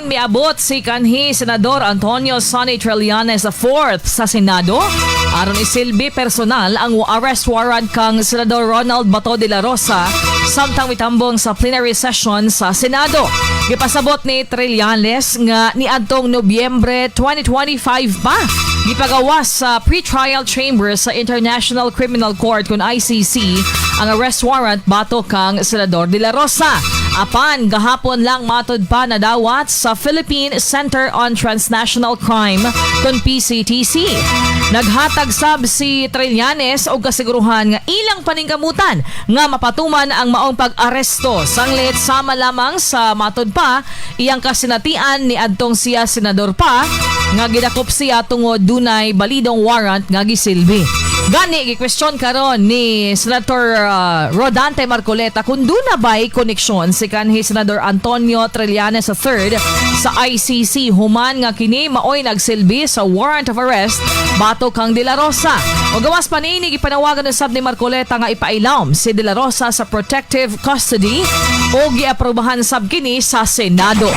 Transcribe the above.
Miabot si kanhi Senador Antonio Sonny Trillanes IV sa Senado. Aron isilbi personal ang arrest warrant kang Senador Ronald Bato de la Rosa samtang mitambong sa plenary session sa Senado. Gipasabot ni Trillanes nga niadtong Nobyembre 2025 pa gipagawas sa pre-trial chamber sa International Criminal Court kun ICC ang arrest warrant bato kang Senador de la Rosa. Apan gahapon lang matod pa na dawat sa Philippine Center on Transnational Crime kun PCTC. Naghatag sab si Trillanes og kasiguruhan nga ilang paningkamutan nga mapatuman ang maong pag-aresto sanglit sama lamang sa matod pa iyang kasinatian ni adtong siya senador pa nga gidakop siya tungod dunay balidong warrant nga gisilbi. Gani gi-question karon ni Senator Rodante Marcoleta kung duna ba'y koneksyon si kanhi Senador Antonio Trillanes III sa ICC human nga kini maoy nagsilbi sa warrant of arrest bato kang De La Rosa. O gawas pa ni gipanawagan usab ni Marcoleta nga ipailawom si De La Rosa sa protective custody o giaprobahan sab kini sa Senado.